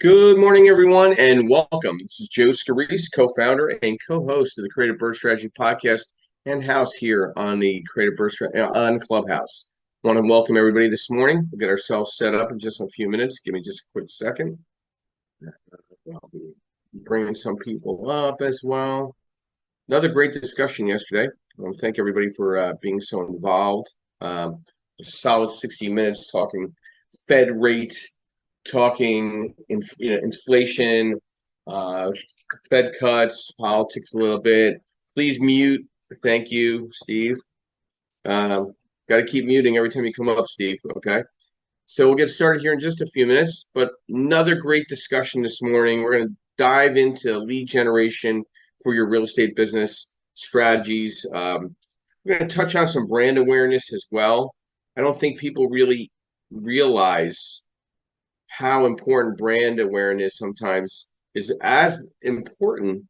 Good morning, everyone, and welcome. This is Joe Scarice, co-founder and co-host of the Creative Birth Strategy podcast and house here on the Creative Birth on Clubhouse. I want to welcome everybody this morning. We'll get ourselves set up in just a few minutes. Give me just a quick second. I'll be bringing some people up as well. Another great discussion yesterday. I want to thank everybody for being so involved. A solid 60 minutes talking Fed rate, talking inflation, uh, Fed cuts, politics a little bit. Please mute. Thank you, Steve. Got to keep muting every time you come up, Steve. Okay. So we'll get started here in just a few minutes. But another great discussion this morning. We're going to dive into lead generation for your real estate business strategies. We're going to touch on some brand awareness as well. I don't think people really realize how important brand awareness sometimes is as important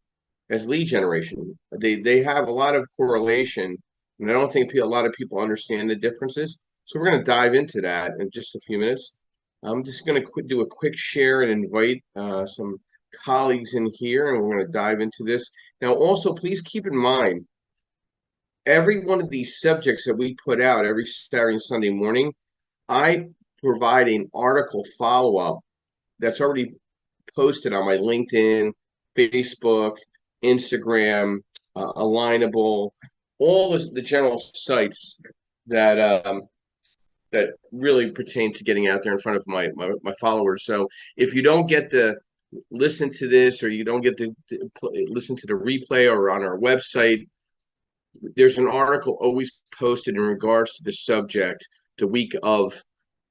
as lead generation. They have a lot of correlation, and I don't think a lot of people understand the differences. So we're going to dive into that in just a few minutes. I'm just going to do a quick share and invite some colleagues in here, and we're going to dive into this. Now, also, please keep in mind, every one of these subjects that we put out every Saturday and Sunday morning, I provide an article follow-up that's already posted on my LinkedIn, Facebook, Instagram, Alignable, all the general sites that that really pertain to getting out there in front of my followers. So if you don't get to listen to this, or you don't get to listen to the replay or on our website, there's an article always posted in regards to the subject the week of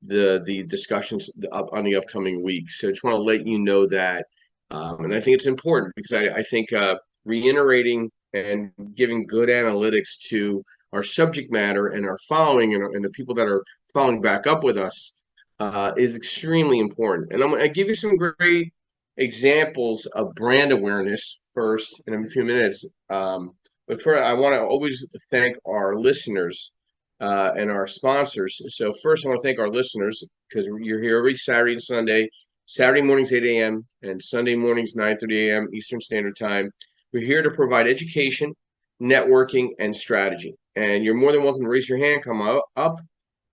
the discussions on the upcoming week. So I just want to let you know that, and I think it's important because I think reiterating and giving good analytics to our subject matter and our following and the people that are following back up with us is extremely important. And I'm going to give you some great examples of brand awareness first in a few minutes. But first, I want to always thank our listeners and our sponsors. So first, I want to thank our listeners because you're here every Saturday and Sunday. Saturday mornings 8 a.m. and Sunday mornings 9:30 a.m. Eastern Standard Time. We're here to provide education, networking, and strategy. And you're more than welcome to raise your hand, come up.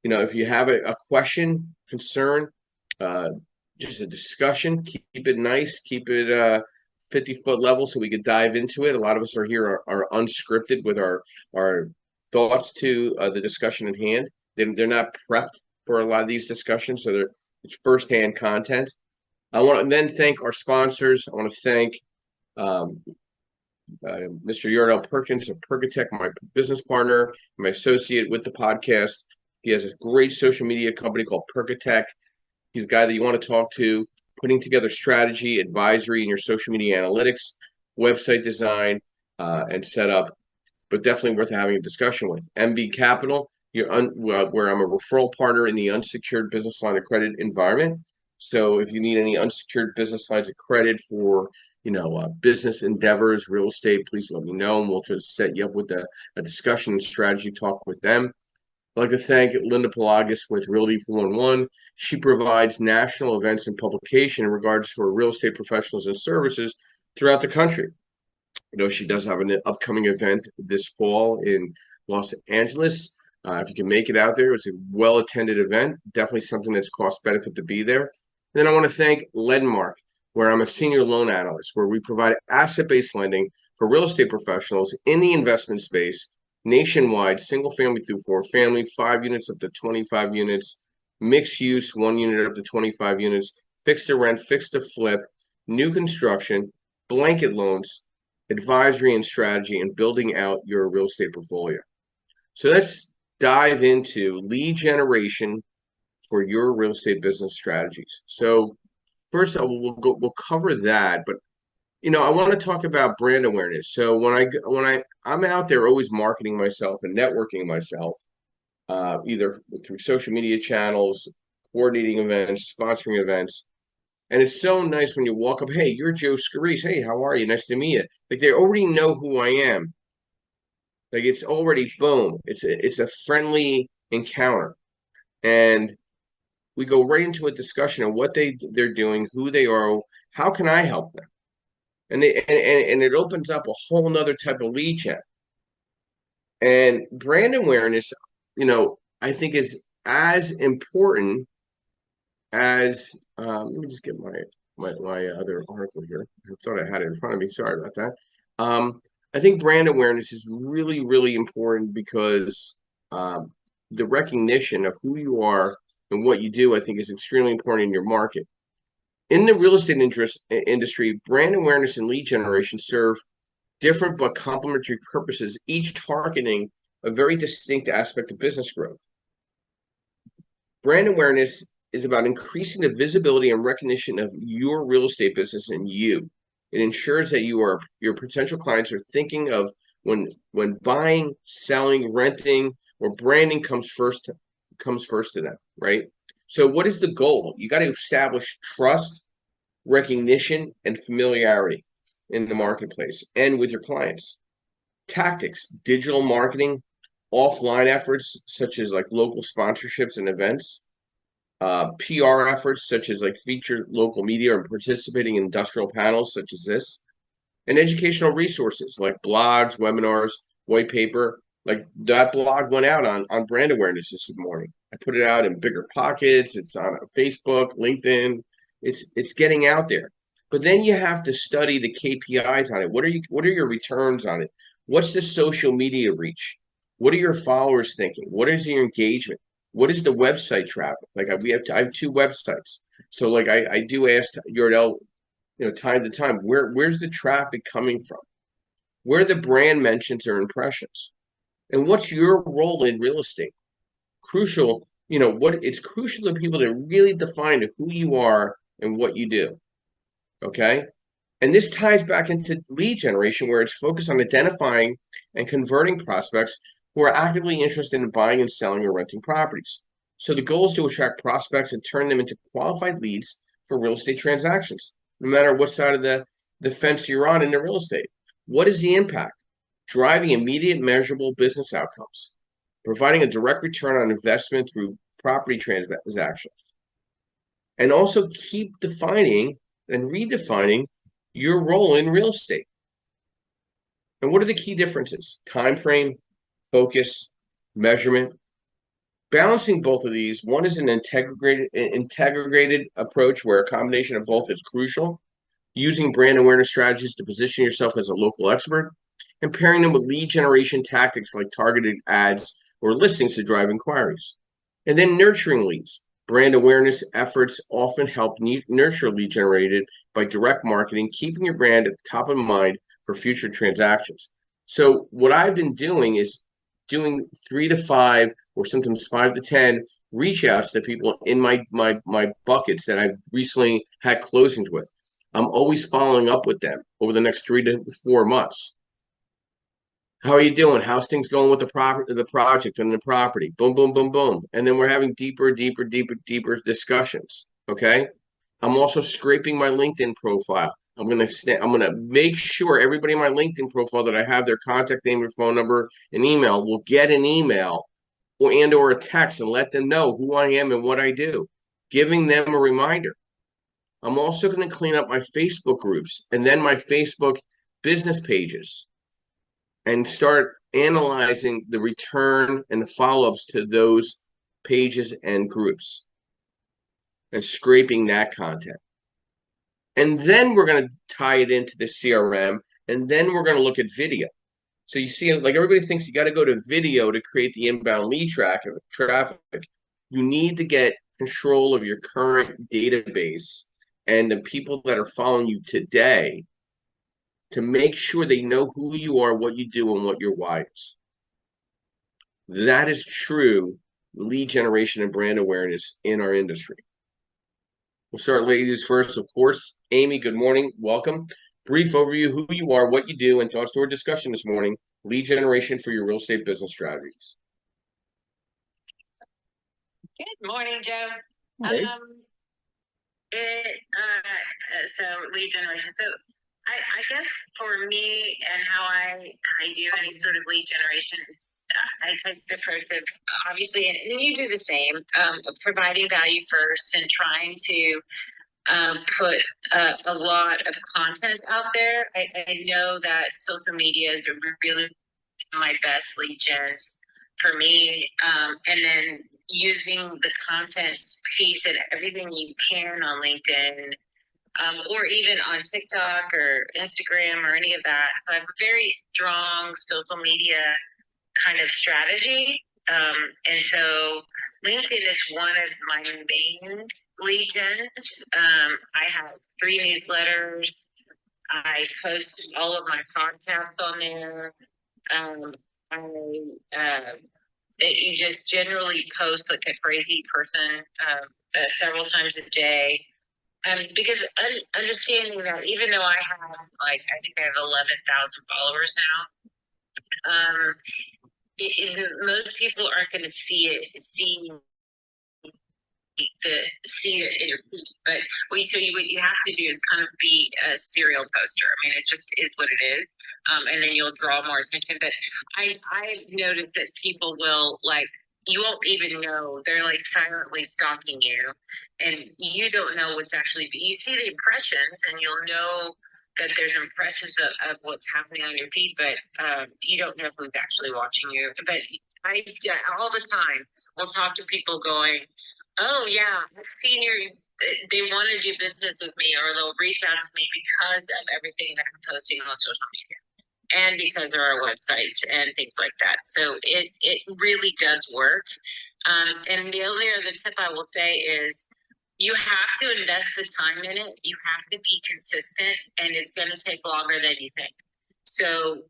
You know, if you have a question, concern, uh, just a discussion, keep it nice, keep it 50-foot level so we could dive into it. A lot of us are here are unscripted with our thoughts to the discussion at hand. They're not prepped for a lot of these discussions, so it's firsthand content. I want to then thank our sponsors. I want to thank um, Mr. Yardell Perkins of Perkatech, my business partner, my associate with the podcast. He has a great social media company called Perkatech. He's a guy that you want to talk to, putting together strategy, advisory, in your social media analytics, website design, and setup, but definitely worth having a discussion with. MB Capital, where I'm a referral partner in the unsecured business line of credit environment. So if you need any unsecured business lines of credit for business endeavors, real estate, please let me know, and we'll just set you up with a discussion and strategy talk with them. I'd like to thank Linda Pelagas with Realty 411. She provides national events and publication in regards for real estate professionals and services throughout the country. You know, she does have an upcoming event this fall in Los Angeles. If you can make it out there, it's a well-attended event. Definitely something that's cost benefit to be there. And then I want to thank Lendmark, where I'm a senior loan analyst, where we provide asset-based lending for real estate professionals in the investment space, nationwide, single family through four family, 5 units up to 25 units, mixed use, 1 unit up to 25 units, fixed to rent, fixed to flip, new construction, blanket loans, advisory and strategy, and building out your real estate portfolio. So let's dive into lead generation for your real estate business strategies. So first, we'll cover that, but I want to talk about brand awareness. So I'm out there always marketing myself and networking myself, either through social media channels, coordinating events, sponsoring events. And it's so nice when you walk up, hey, you're Joe Scarice. Hey, how are you? Nice to meet you. Like they already know who I am. Like it's already boom. It's a friendly encounter. And we go right into a discussion of what they're doing, who they are, how can I help them, and it opens up a whole nother type of lead gen. And brand awareness, I think is as important as let me just get my other article here. I thought I had it in front of me. Sorry about that. Um, I think brand awareness is really, really important because the recognition of who you are and what you do, I think, is extremely important in your market. In the real estate industry, brand awareness and lead generation serve different but complementary purposes, each targeting a very distinct aspect of business growth. Brand awareness is about increasing the visibility and recognition of your real estate business and you. It ensures that your potential clients are thinking of when buying, selling, renting, or branding comes first to them, right? So what is the goal? You got to establish trust, recognition, and familiarity in the marketplace and with your clients. Tactics, digital marketing, offline efforts such as like local sponsorships and events, PR efforts such as like feature local media and participating in industrial panels such as this, and educational resources like blogs, webinars, white paper. Like that blog went out on brand awareness this morning. I put it out in bigger pockets. It's on Facebook, LinkedIn. It's getting out there. But then you have to study the KPIs on it. What are your returns on it? What's the social media reach? What are your followers thinking? What is your engagement? What is the website traffic? Like I have two websites. So like I do ask Yordell, time to time, where's the traffic coming from? Where are the brand mentions or impressions? And what's your role in real estate? Crucial, what it's crucial to people to really define who you are and what you do. Okay. And this ties back into lead generation, where it's focused on identifying and converting prospects who are actively interested in buying and selling or renting properties. So the goal is to attract prospects and turn them into qualified leads for real estate transactions, no matter what side of the fence you're on in the real estate. What is the impact? Driving immediate measurable business outcomes, providing a direct return on investment through property transactions, and also keep defining and redefining your role in real estate. And what are the key differences? Time frame, focus, measurement. Balancing both of these, one is an integrated approach where a combination of both is crucial. Using brand awareness strategies to position yourself as a local expert, and pairing them with lead generation tactics like targeted ads or listings to drive inquiries. And then nurturing leads. Brand awareness efforts often help nurture lead generated by direct marketing, keeping your brand at the top of mind for future transactions. So what I've been doing is doing 3 to 5 or sometimes 5 to 10 reach outs to people in my buckets that I've recently had closings with. I'm always following up with them over the next 3 to 4 months. How are you doing? How's things going with the project and the property? Boom, boom, boom, boom. And then we're having deeper discussions. Okay. I'm also scraping my LinkedIn profile. I'm gonna make sure everybody in my LinkedIn profile that I have their contact name and phone number and email will get an email or a text and let them know who I am and what I do, giving them a reminder. I'm also going to clean up my Facebook groups and then my Facebook business pages and start analyzing the return and the follow-ups to those pages and groups and scraping that content. And then we're going to tie it into the CRM, and then we're going to look at video. So you see, like everybody thinks you got to go to video to create the inbound lead traffic. You need to get control of your current database and the people that are following you today to make sure they know who you are, what you do, and what your why is. That is true lead generation and brand awareness in our industry. We'll start ladies first, of course. Amy, good morning. Welcome. Brief overview, who you are, what you do, and thoughts to our discussion this morning. Lead generation for your real estate business strategies. Good morning, Joe. Hey. So lead generation. So I guess for me and how I do any sort of lead generation, I take the approach of obviously, and you do the same, providing value first and trying to put a lot of content out there. I know that social media is really my best lead gens for me, and then using the content piece and everything you can on LinkedIn, or even on TikTok or Instagram or any of that. So I have a very strong social media kind of strategy. And so LinkedIn is one of my main lead gens. I have 3 newsletters. I post all of my podcasts on there. Um, I you just generally post like a crazy person several times a day. Because understanding that even though I have I think I have 11,000 followers now, most people aren't going to see it in your feed. But what you have to do is kind of be a serial poster. I mean, it's just is what it is, and then you'll draw more attention. But I've noticed that people will you won't even know they're like silently stalking you, and you don't know what's actually. You see the impressions, and you'll know that there's impressions of what's happening on your feed, but you don't know who's actually watching you. But I all the time will talk to people going, oh yeah, I've seen your. They want to do business with me, or they'll reach out to me because of everything that I'm posting on social media, and because of our website and things like that. So it really does work. And the only other tip I will say is you have to invest the time in it. You have to be consistent, and it's going to take longer than you think. So,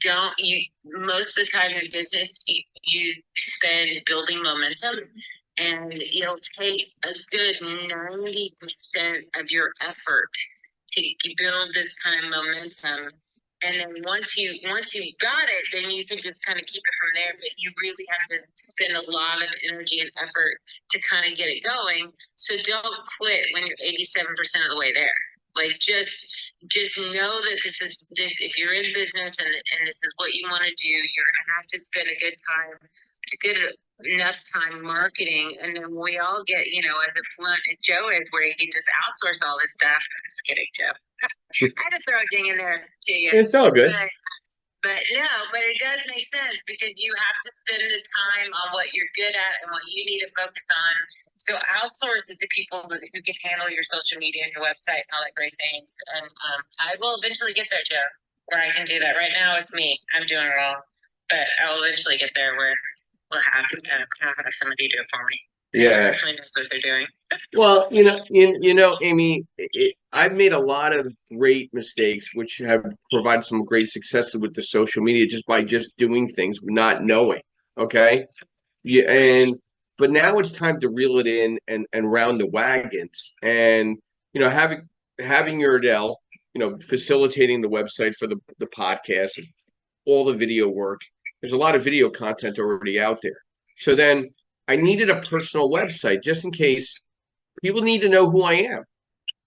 don't you, most of the time in business, you spend building momentum, and it'll take a good 90% of your effort to build this kind of momentum. And then once you got it, then you can just kind of keep it from there. But you really have to spend a lot of energy and effort to kind of get it going. So don't quit when you're 87% of the way there. Like just know that this if you're in business and this is what you want to do, you're gonna have to spend a good enough time marketing, and then we all get, as fluent as Joe is, where you can just outsource all this stuff. I'm just kidding, Joe. I had to throw a ding in there to you. It's all good. But no, but it does make sense because you have to spend the time on what you're good at and what you need to focus on. So outsource it to people who can handle your social media and your website and all that great things. And I will eventually get there, Joe, where I can do that. Right now, it's me. I'm doing it all, but I will eventually get there where we'll have somebody do it for me. Yeah. Actually knows what they're doing. Well, Amy, I've made a lot of great mistakes, which have provided some great successes with the social media just by just doing things, not knowing. Okay. Yeah, but now it's time to reel it in and round the wagons, and having your Adele, facilitating the website for the podcast, and all the video work. There's a lot of video content already out there. So then I needed a personal website just in case people need to know who I am.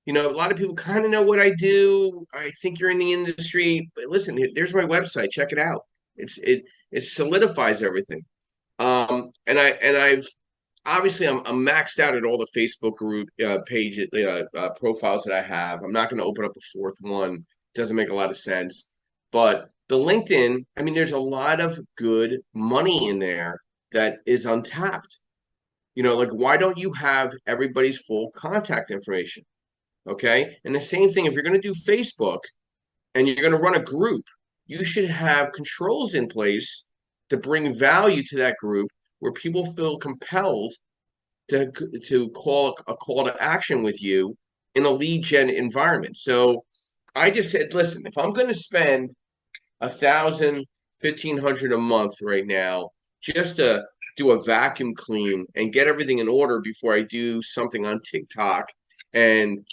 A lot of people kind of know what I do. I think you're in the industry, but listen, there's my website. Check it out. It solidifies everything. I've obviously I'm maxed out at all the Facebook group page profiles that I have. I'm not going to open up a fourth one. Doesn't make a lot of sense. But the LinkedIn, I mean, there's a lot of good money in there that is untapped. Like why don't you have everybody's full contact information? Okay. And the same thing, if you're going to do Facebook and you're going to run a group, you should have controls in place to bring value to that group where people feel compelled to call a call to action with you in a lead gen environment. So I just said, listen, if I'm going to spend 1,000, 1,500 a month right now just to do a vacuum clean and get everything in order before I do something on TikTok and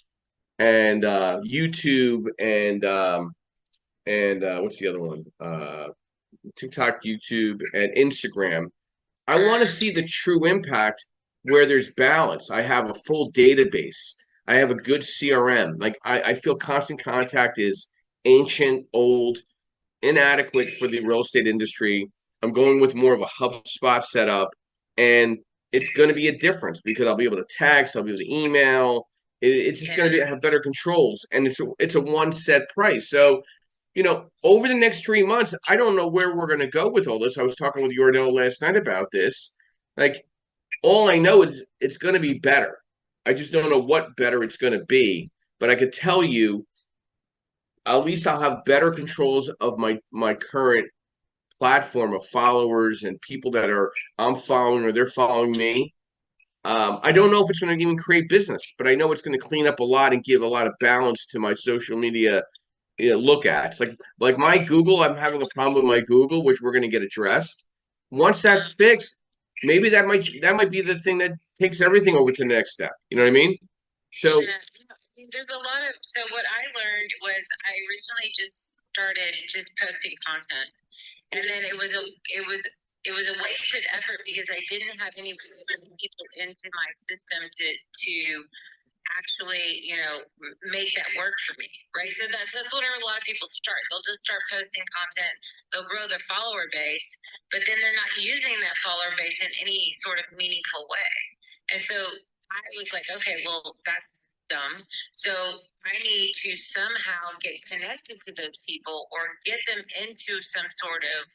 YouTube and what's the other one? TikTok, YouTube, and Instagram. I want to see the true impact where there's balance. I have a full database. I have a good CRM. Like I feel constant contact is ancient, old, inadequate for the real estate industry. I'm going with more of a HubSpot setup, and it's going to be a difference because I'll be able to text, I'll be able to email. It's just going to Yeah. be have better controls, and it's a one set price. So, over the next 3 months, I don't know where we're going to go with all this. I was talking with Yordell last night about this. Like, all I know is it's going to be better. I just don't know what better it's going to be, but I could tell you at least I'll have better controls of my current platform of followers and people that are I'm following or they're following me. I don't know if it's going to even create business, but I know it's going to clean up a lot and give a lot of balance to my social media look at. It's like my Google, I'm having a problem with my Google, which we're going to get addressed. Once that's fixed, maybe that might be the thing that takes everything over to the next step. You know what I mean? So Yeah, there's a lot of, so what I learned was I originally just started just posting content, and then it was a wasted effort because I didn't have any people into my system to actually, make that work for me, right? So that's where a lot of people start. They'll just start posting content, they'll grow their follower base, but then they're not using that follower base in any sort of meaningful way. And so I was like, okay, well, that's dumb. So I need to somehow get connected to those people or get them into some sort of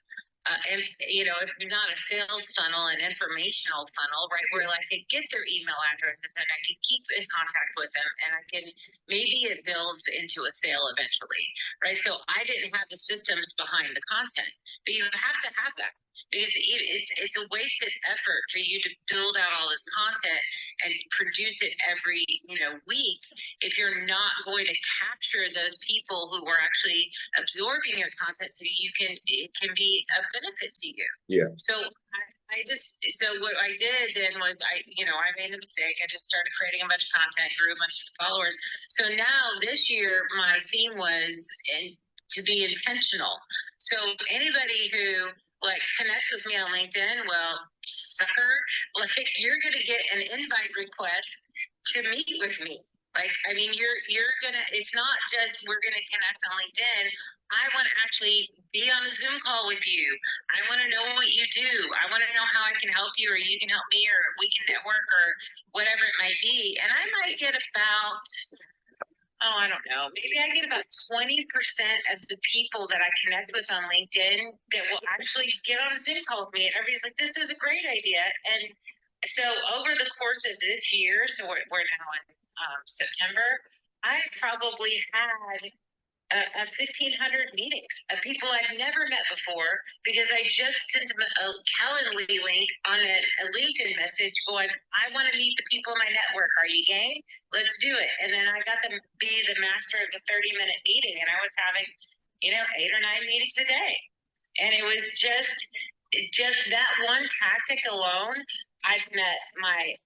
and if not a sales funnel, an informational funnel, right, where I could get their email addresses and I could keep in contact with them, and I can maybe it builds into a sale eventually, right? So I didn't have the systems behind the content, but you have to have that because it's a wasted effort for you to build out all this content and produce it every week if you're not going to capture those people who are actually absorbing your content so it can be a benefit to you. yeah. So so what I did then was I made the mistake. I just started creating a bunch of content, grew a bunch of followers. So now this year my theme was to be intentional. So anybody who connects with me on LinkedIn, well, sucker, you're gonna get an invite request to meet with me. I mean, you're gonna. It's not just we're gonna connect on LinkedIn. I want to actually be on a Zoom call with you. I want to know what you do. I want to know how I can help you, or you can help me, or we can network, or whatever it might be. And I might get about, I don't know, maybe I get about 20% of the people that I connect with on LinkedIn that will actually get on a Zoom call with me. And everybody's like, this is a great idea. And so over the course of this year, so we're now in September, I probably had 1,500 meetings of people I've never met before because I just sent them a Calendly link on a LinkedIn message going, I want to meet the people in my network. Are you game? Let's do it. And then I got them be the master of the 30-minute meeting, and I was having, 8 or 9 meetings a day. And it was just that one tactic alone. I've met my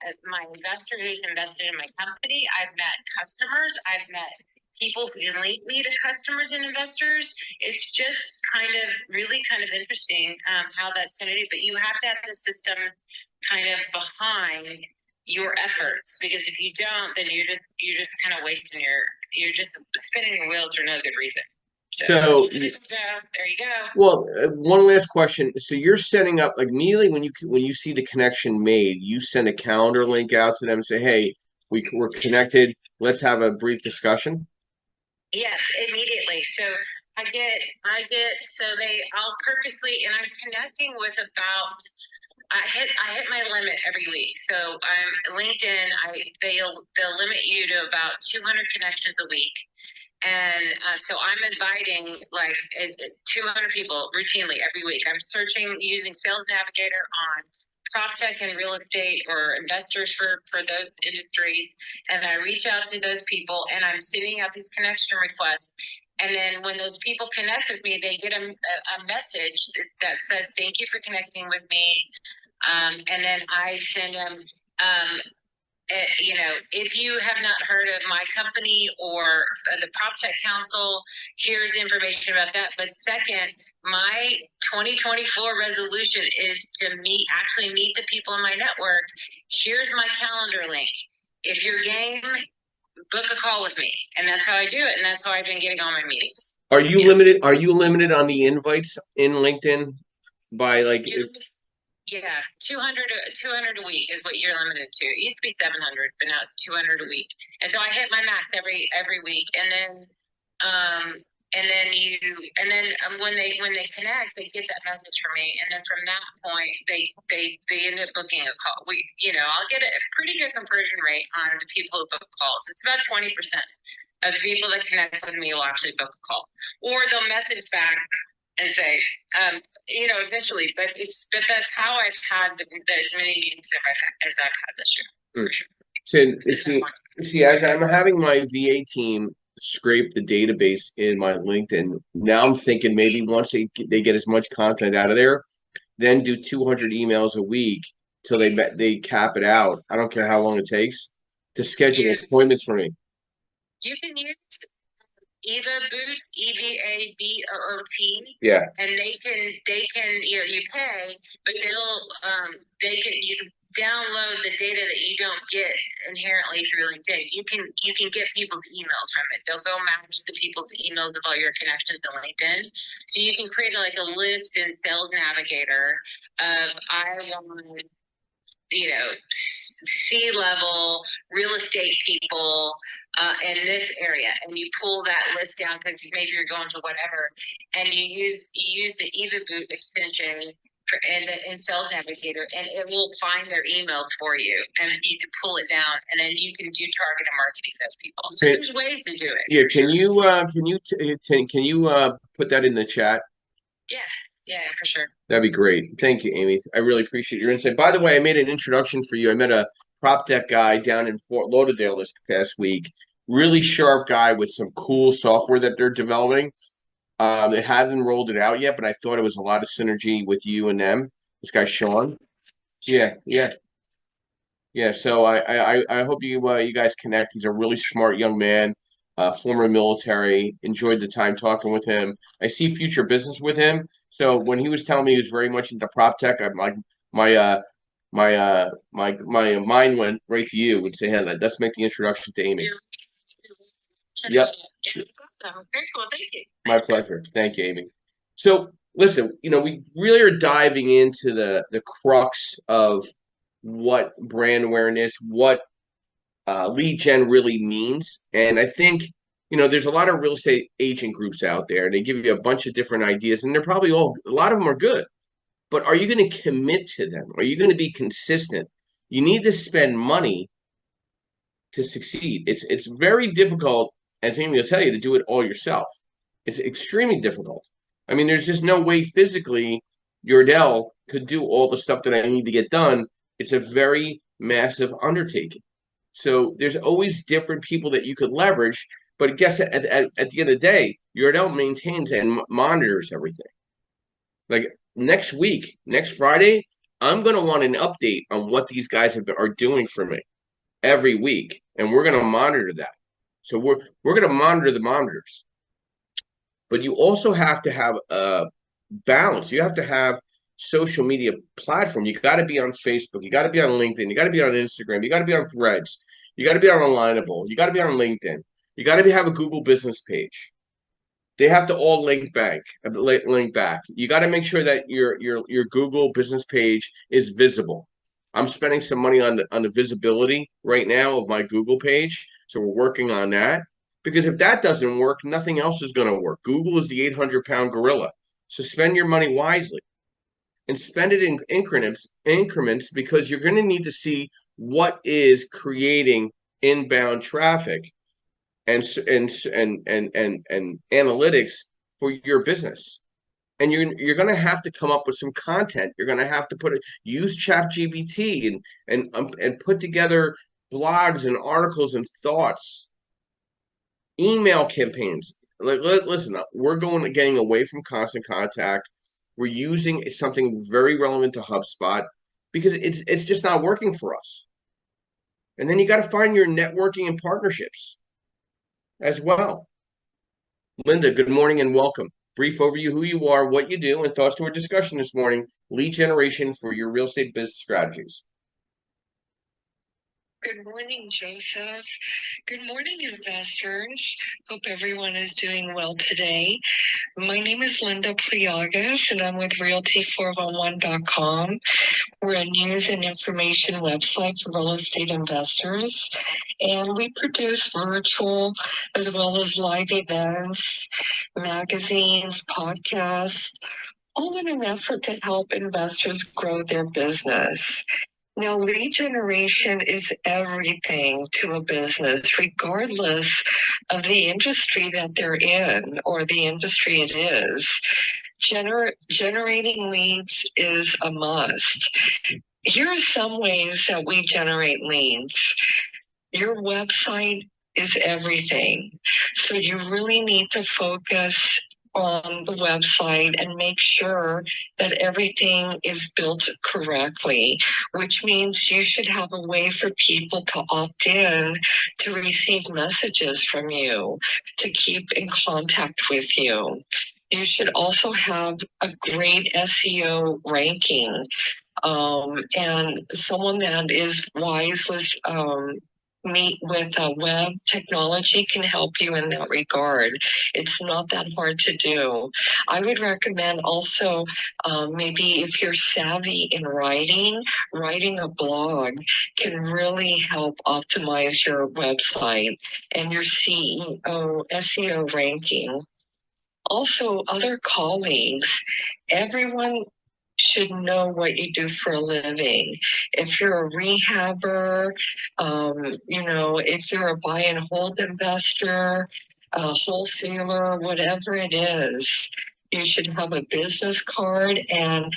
investor who's invested in my company. I've met customers. I've met people who can link me to customers and investors. It's just really kind of interesting how that's going to do. But you have to have the system kind of behind your efforts, because if you don't, then you're just kind of wasting you're just spinning your wheels for no good reason. So, there you go. well, one last question. So you're setting up like immediately when you see the connection made, you send a calendar link out to them and say, "Hey, we're connected. Let's have a brief discussion." Yes, immediately. So I'll purposely, and I'm connecting with about, I hit my limit every week. So I'm LinkedIn, they'll limit you to about 200 connections a week. And so I'm inviting 200 people routinely every week. I'm searching using Sales Navigator on prop tech and real estate or investors for those industries. And I reach out to those people and I'm sending out these connection requests. And then when those people connect with me, they get a message that says, thank you for connecting with me. And then I send them if you have not heard of my company or the PropTech Council, here's information about that. But second, my 2024 resolution is to actually meet the people in my network. Here's my calendar link. If you're game, book a call with me, and that's how I do it, and that's how I've been getting all my meetings. Are you You know, limited? Are you limited on the invites in LinkedIn by like? you, yeah, 200, 200 a week is what you're limited to. It used to be 700, but now it's 200 a week. And so I hit my max every week, um, and then when they connect, they get that message from me, and then from that point, they end up booking a call. I'll get a pretty good conversion rate on the people who book calls. It's about 20% of the people that connect with me will actually book a call, or they'll message back and say, eventually. But that's how I've had as many meetings as I've had this year. For sure. See, as I'm having my VA team scrape the database in my LinkedIn, now I'm thinking maybe once they get as much content out of there, then do 200 emails a week till they cap it out. I don't care how long it takes to schedule appointments for me. You can use Eva Boot, EVABOOT. Yeah. And they can you pay, but you can download the data that you don't get inherently through LinkedIn. You can get people's emails from it. They'll go match the people's emails of all your connections on LinkedIn. So you can create like a list in Sales Navigator of I want C-level real estate people in this area, and you pull that list down because maybe you're going to whatever, and you use the EvaBoot extension in Sales Navigator, and it will find their emails for you, and you can pull it down, and then you can do targeted marketing to those people. So there's ways to do it. Yeah, can you put that in the chat? Yeah. Yeah, for sure. That'd be great. Thank you, Amy. I really appreciate your insight. By the way, I made an introduction for you. I met a prop tech guy down in Fort Lauderdale this past week. Really sharp guy with some cool software that they're developing. They haven't rolled it out yet, but I thought it was a lot of synergy with you and them. This guy Sean. Yeah, yeah, yeah. So I hope you guys connect. He's a really smart young man, former military. Enjoyed the time talking with him. I see future business with him. So when he was telling me he was very much into prop tech, I'm like my my mind went right to you and say, hey, let's make the introduction to Amy. Yep. Very cool. Thank you. My pleasure. Thank you, Amy. So listen, we really are diving into the crux of what brand awareness, what lead gen really means. And I think, there's a lot of real estate agent groups out there, and they give you a bunch of different ideas, and they're probably a lot of them are good. But are you going to commit to them? Are you going to be consistent? You need to spend money to succeed. It's very difficult, as Amy will tell you, to do it all yourself. It's extremely difficult. I mean, there's just no way physically Yordell could do all the stuff that I need to get done. It's a very massive undertaking. So there's always different people that you could leverage. But I guess at the end of the day, Yordell maintains and monitors everything. Like next week, next Friday, I'm going to want an update on what these guys are doing for me every week, and we're going to monitor that. So we're going to monitor the monitors. But you also have to have a balance. You have to have social media platform. You got to be on Facebook. You got to be on LinkedIn. You got to be on Instagram. You got to be on Threads. You got to be on Alignable. You got to be on LinkedIn. You got to have a Google business page. They have to all link back. You got to make sure that your Google business page is visible. I'm spending some money on the visibility right now of my Google page, so we're working on that. Because if that doesn't work, nothing else is going to work. Google is the 800-pound gorilla. So spend your money wisely and spend it in increments because you're going to need to see what is creating inbound traffic and analytics for your business. And you're going to have to come up with some content. You're going to have to use ChatGPT and put together blogs and articles and thoughts, email campaigns. Listen, we're getting away from constant contact. We're using something very relevant to HubSpot because it's just not working for us. And then you got to find your networking and partnerships as well. Linda, good morning and welcome. Brief overview who you are, what you do, and thoughts to our discussion this morning, lead generation for your real estate business strategies. Good morning, Joseph. Good morning, investors. Hope everyone is doing well today. My name is Linda Pliagas, and I'm with Realty411.com. We're a news and information website for real estate investors, and we produce virtual as well as live events, magazines, podcasts, all in an effort to help investors grow their business. Now, lead generation is everything to a business, regardless of the industry that they're in or the industry it is. Generating leads is a must. Here are some ways that we generate leads. Your website is everything. So you really need to focus on the website and make sure that everything is built correctly, which means you should have a way for people to opt in to receive messages from you, to keep in contact with you. You should also have a great SEO ranking, and someone that is wise with meet with web technology can help you in that regard. It's not that hard to do. I would recommend also maybe if you're savvy in writing a blog can really help optimize your website and your SEO ranking. Also, other colleagues, everyone should know what you do for a living. If you're a rehabber, if you're a buy and hold investor, a wholesaler, whatever it is, you should have a business card and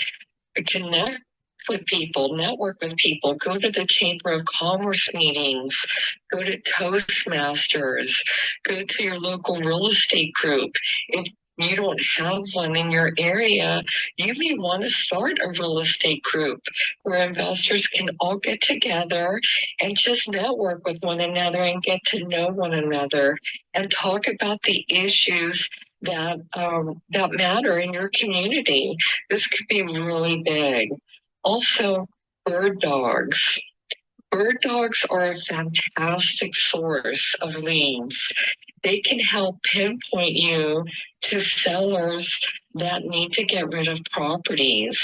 connect with people, network with people, go to the Chamber of Commerce meetings, go to Toastmasters, go to your local real estate group. If you don't have one in your area, you may want to start a real estate group where investors can all get together and just network with one another and get to know one another and talk about the issues that matter in your community. This could be really big. Also, bird dogs. Bird dogs are a fantastic source of leads. They can help pinpoint you to sellers that need to get rid of properties.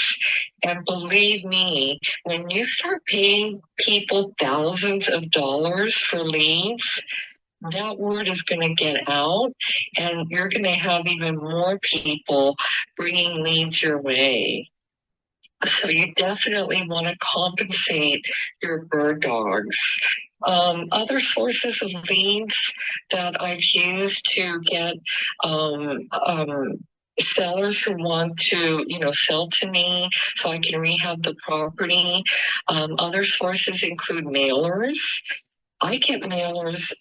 And believe me, when you start paying people thousands of dollars for leads, that word is going to get out and you're going to have even more people bringing leads your way. So you definitely want to compensate your bird dogs. Other sources of leads that I've used to get sellers who want to, sell to me so I can rehab the property. Other sources include mailers. I get mailers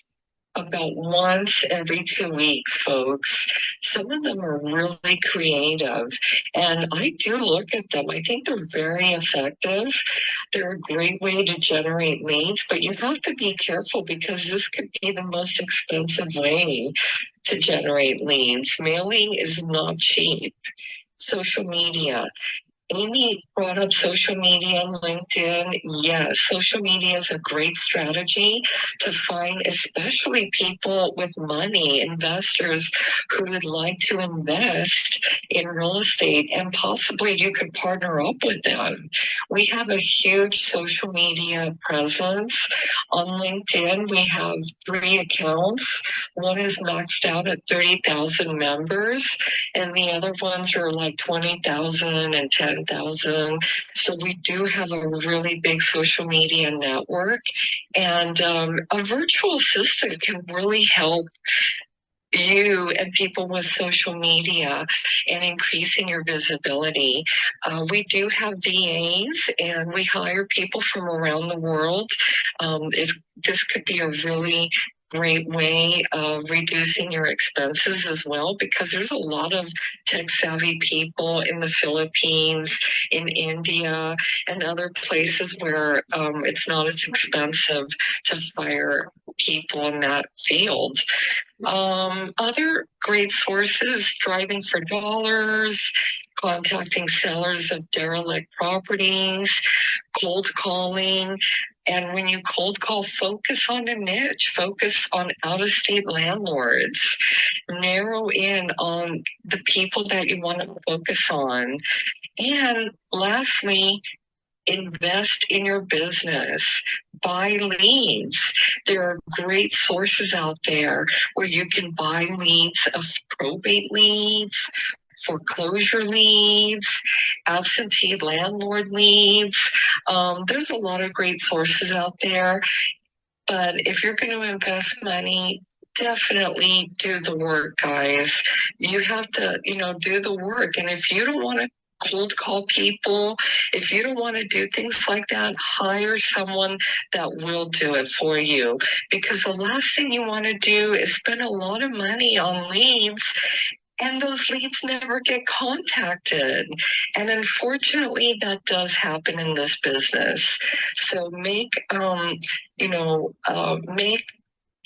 about once every 2 weeks, folks. Some of them are really creative, and I do look at them. I think they're very effective. They're a great way to generate leads, but you have to be careful because this could be the most expensive way to generate leads. Mailing is not cheap. Social media. Amy brought up social media and LinkedIn. Yes, social media is a great strategy to find, especially people with money, investors who would like to invest in real estate, and possibly you could partner up with them. We have a huge social media presence. On LinkedIn, we have 3 accounts. One is maxed out at 30,000 members, and the other ones are like 20,000 and 10,000. So we do have a really big social media network, and a virtual assistant can really help you and people with social media and increasing your visibility. We do have VAs and we hire people from around the world. This could be a really great way of reducing your expenses as well, because there's a lot of tech savvy people in the Philippines, in India, and other places where it's not as expensive to hire people in that field. Other great sources: driving for dollars, contacting sellers of derelict properties, cold calling, And when you cold call, focus on a niche, focus on out-of-state landlords, narrow in on the people that you want to focus on. And lastly, invest in your business, buy leads. There are great sources out there where you can buy leads of probate leads, foreclosure leads, absentee landlord leads. There's a lot of great sources out there, but if you're going to invest money, definitely do the work, guys. You have to, do the work. And if you don't want to cold call people, if you don't want to do things like that, hire someone that will do it for you. Because the last thing you want to do is spend a lot of money on leads and those leads never get contacted. And unfortunately, that does happen in this business. So make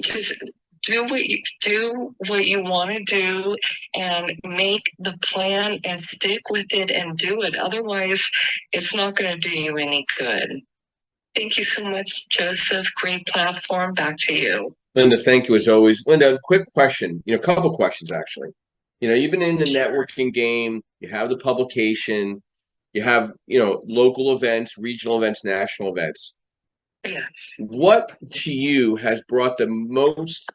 just do what you want to do and make the plan and stick with it and do it. Otherwise, it's not going to do you any good. Thank you so much, Joseph. Great platform. Back to you. Linda, thank you as always. Linda, quick question, a couple questions actually. You've been in the networking game, you have the publication, you have, local events, regional events, national events. Yes. What to you has brought the most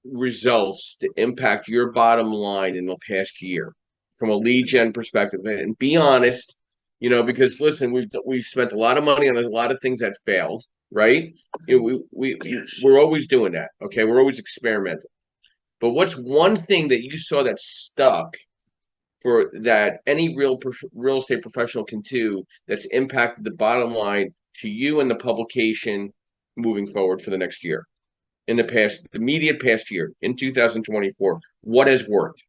results to impact your bottom line in the past year from a lead gen perspective? And be honest, because listen, we've spent a lot of money on a lot of things that failed, right? We're always doing that. Okay, we're always experimenting. But what's one thing that you saw that stuck for that any real estate professional can do that's impacted the bottom line to you and the publication moving forward for the next year? In the immediate past year, in 2024, what has worked?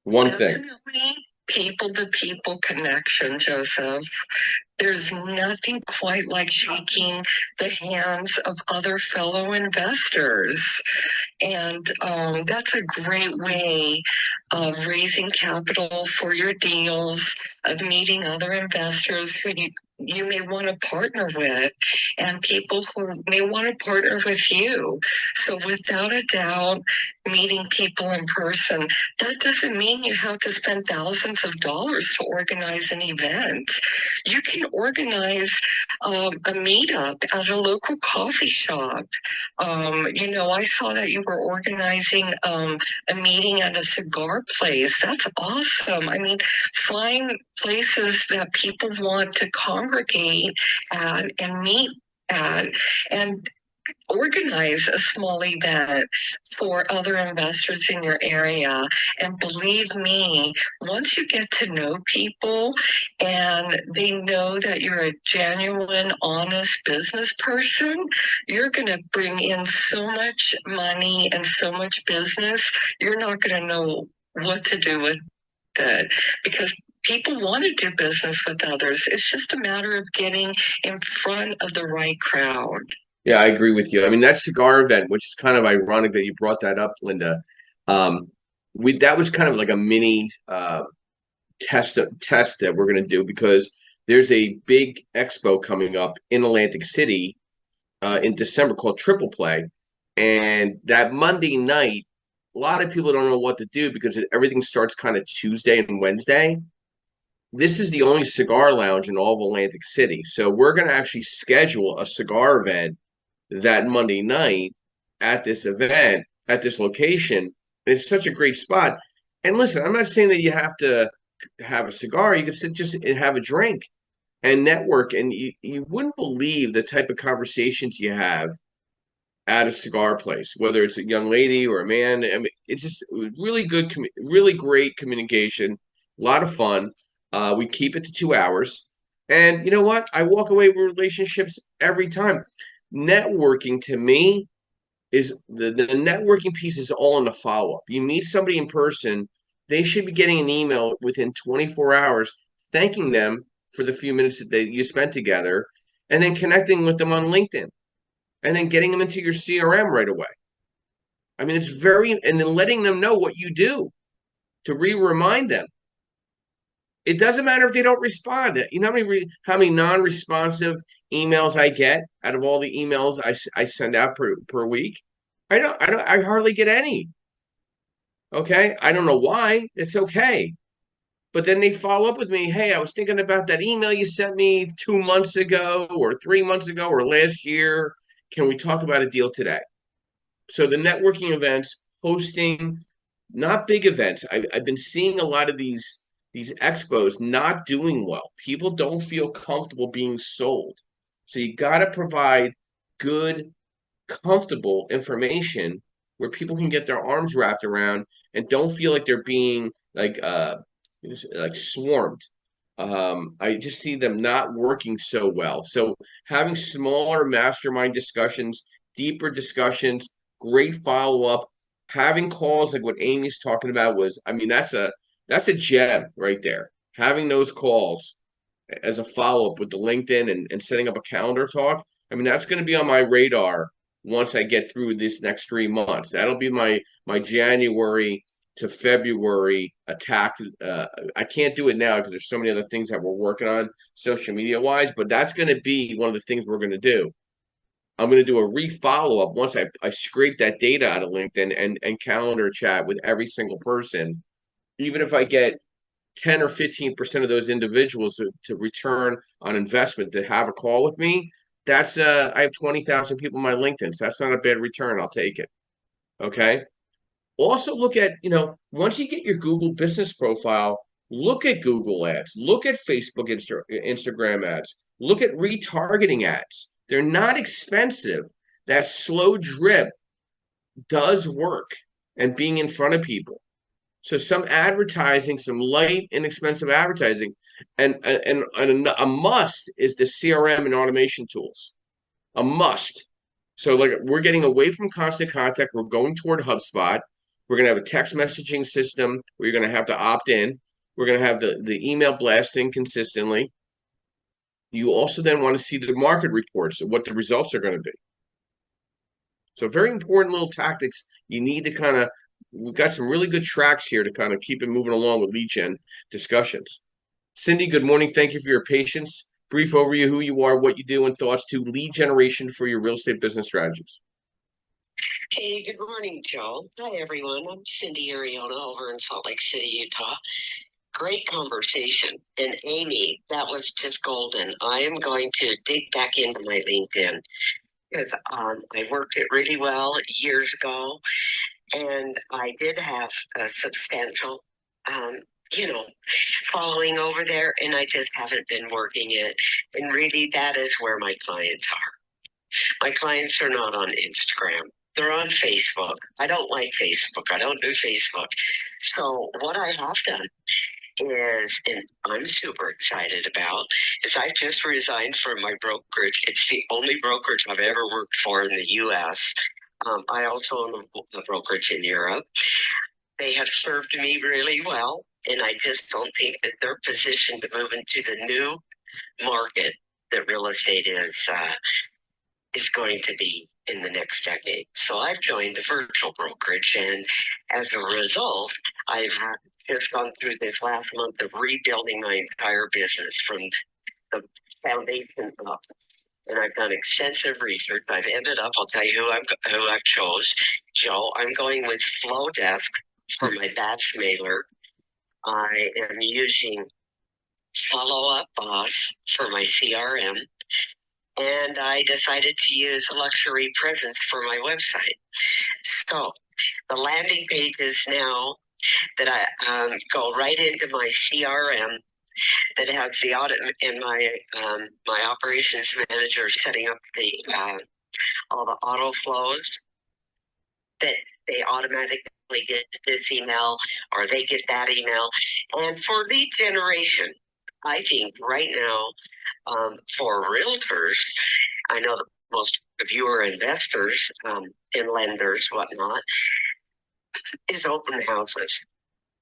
One thing. Definitely people to people connection, Joseph. There's nothing quite like shaking the hands of other fellow investors. And that's a great way of raising capital for your deals, of meeting other investors who you may want to partner with, and people who may want to partner with you. So without a doubt, meeting people in person, that doesn't mean you have to spend thousands of dollars to organize an event. You can organize a meetup at a local coffee shop. I saw that you were organizing a meeting at a cigar place. That's awesome. I mean, find places that people want to congregate at and meet at, and organize a small event for other investors in your area. And believe me, once you get to know people and they know that you're a genuine, honest business person, you're going to bring in so much money and so much business, you're not going to know what to do with it, because people want to do business with others. It's just a matter of getting in front of the right crowd. Yeah, I agree with you. I mean, that cigar event, which is kind of ironic that you brought that up, Linda. That was kind of like a mini test that we're going to do, because there's a big expo coming up in Atlantic City in December called Triple Play, and that Monday night, a lot of people don't know what to do because everything starts kind of Tuesday and Wednesday. This is the only cigar lounge in all of Atlantic City, so we're going to actually schedule a cigar event that Monday night at this event, at this location. And it's such a great spot. And listen, I'm not saying that you have to have a cigar. You can sit just and have a drink and network. And you wouldn't believe the type of conversations you have at a cigar place, whether it's a young lady or a man. I mean, it's just really good, really great communication, a lot of fun. We keep it to 2 hours. And you know what? I walk away with relationships every time. Networking to me is the networking piece is all in the follow-up. You meet somebody in person, they should be getting an email within 24 hours thanking them for the few minutes that you spent together, and then connecting with them on LinkedIn, and then getting them into your CRM right away. I mean, and then letting them know what you do to remind them. It doesn't matter if they don't respond. You know how many non-responsive emails I get out of all the emails I send out per week? I hardly get any. Okay. I don't know why. It's okay. But then they follow up with me. Hey, I was thinking about that email you sent me 2 months ago or 3 months ago or last year. Can we talk about a deal today? So the networking events, hosting, not big events. I've been seeing a lot of these expos not doing well. People don't feel comfortable being sold. So you got to provide good, comfortable information where people can get their arms wrapped around and don't feel like they're being like swarmed. I just see them not working so well. So having smaller mastermind discussions, deeper discussions, great follow up, having calls like what Amy's talking about was, I mean, that's a gem right there. Having those calls as a follow up with the LinkedIn and setting up a calendar talk. I mean, that's going to be on my radar once I get through this next 3 months. That'll be my January to February attack. I can't do it now because there's so many other things that we're working on social media wise, but that's going to be one of the things we're going to do. I'm going to do a re-follow up once I scrape that data out of LinkedIn and calendar chat with every single person. Even if I get 10 or 15% of those individuals to return on investment to have a call with me, that's I have 20,000 people on my LinkedIn. So that's not a bad return. I'll take it. Okay. Also look at, once you get your Google business profile, look at Google ads, look at Facebook, Instagram ads, look at retargeting ads. They're not expensive. That slow drip does work and being in front of people. So some advertising, some light, inexpensive advertising, and a must is the CRM and automation tools. A must. So like we're getting away from constant contact. We're going toward HubSpot. We're gonna have a text messaging system where you're gonna have to opt in. We're gonna have the email blasting consistently. You also then want to see the market reports of what the results are going to be. So very important little tactics you need to kind of, we've got some really good tracks here to kind of keep it moving along with lead gen discussions. Cindy, good morning. Thank you for your patience. Brief overview, who you are, what you do, and thoughts to lead generation for your real estate business strategies. Hey, good morning, Joe. Hi, everyone. I'm Cindy Ariona over in Salt Lake City, Utah. Great conversation. And Amy, that was just golden. I am going to dig back into my LinkedIn because I worked it really well years ago. And I did have a substantial, um, following over there. And I just haven't been working it. And really, that is where my clients are. My clients are not on Instagram. They're on Facebook. I don't like Facebook. I don't do Facebook. So what I have done is, and I'm super excited about, is I just resigned from my brokerage. It's the only brokerage I've ever worked for in the U.S. I also own a brokerage in Europe. They have served me really well, and I just don't think that they're positioned to move into the new market that real estate is going to be in the next decade. So I've joined a virtual brokerage, and as a result, I've just gone through this last month of rebuilding my entire business from the foundation up. And I've done extensive research. I've ended up, I'll tell you who I've chose. Joe, I'm going with Flowdesk for my batch mailer. I am using Follow Up Boss for my CRM. And I decided to use Luxury Presence for my website. So the landing pages now that I go right into my CRM that has the audit in my operations manager setting up the all the auto flows that they automatically get this email or they get that email. And for lead generation, I think right now for realtors, I know that most of you are investors and lenders, whatnot, is open houses.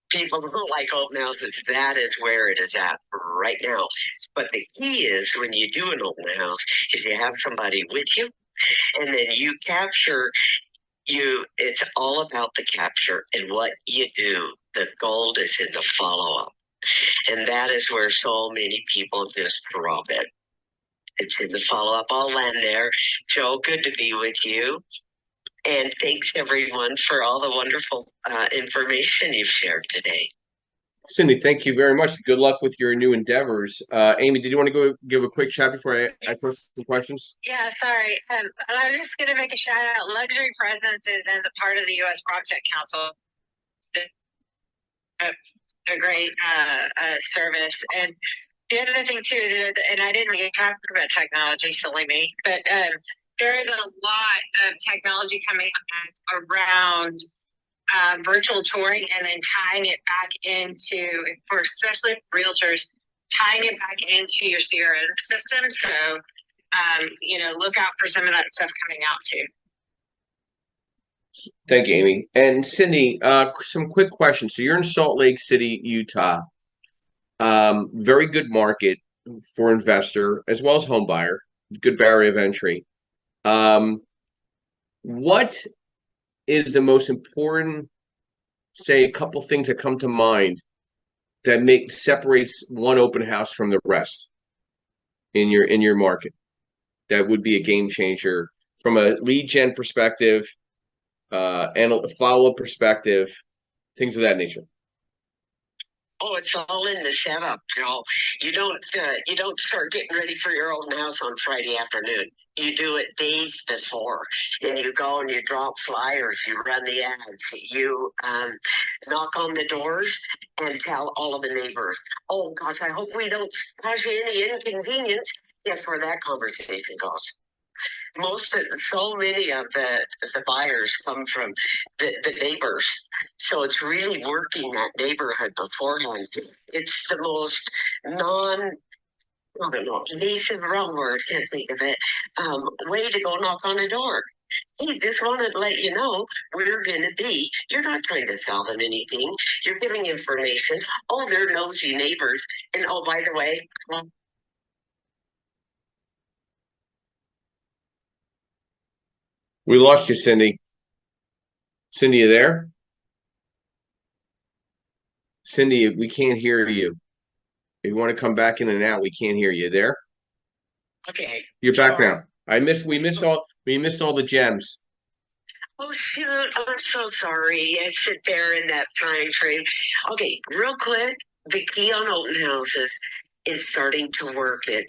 People don't like open houses. That is where it is at right now. But the key is when you do an open house, is you have somebody with you, and then you capture it's all about the capture and what you do. The gold is in the follow-up. And that is where so many people just drop it. It's in the follow-up. I'll land there. Joe, good to be with you. And thanks everyone for all the wonderful information you've shared today. Cindy, thank you very much. Good luck with your new endeavors. Amy, did you want to go give a quick chat before I post some questions? Yeah, sorry. I was just going to make a shout out. Luxury Presence is in the part of the U.S. Project Council. A great service. And the other thing too, and I didn't really talk about technology, silly me, but there is a lot of technology coming around virtual touring, and then tying it back into, for especially realtors, tying it back into your CRM system. So, look out for some of that stuff coming out too. Thank you, Amy. And Cindy, some quick questions. So you're in Salt Lake City, Utah. Very good market for investor as well as home buyer. Good barrier of entry. What is the most important, say, a couple things that come to mind that separates one open house from the rest in your market? That would be a game changer from a lead gen perspective, and a follow-up perspective, things of that nature. Oh, it's all in the setup, Joe. You don't start getting ready for your open house on Friday afternoon. You do it days before, and you go and you drop flyers, you run the ads, you knock on the doors and tell all of the neighbors, oh gosh, I hope we don't cause you any inconvenience. Guess where that conversation goes? So many of the buyers come from the neighbors. So it's really working that neighborhood beforehand. It's the most I don't know, evasive, wrong word, can't think of it, way to go knock on a door. Hey, just wanted to let you know we're going to be. You're not trying to sell them anything. You're giving information. Oh, they're nosy neighbors. And oh, by the way, We lost you, Cindy. Cindy, you there? Cindy, we can't hear you. If you want to come back in and out, we can't hear you. There? okay. You're back now. We missed all the gems. Oh shoot, I'm so sorry. I sit there in that time frame. Okay, real quick, the key on open houses is starting to work it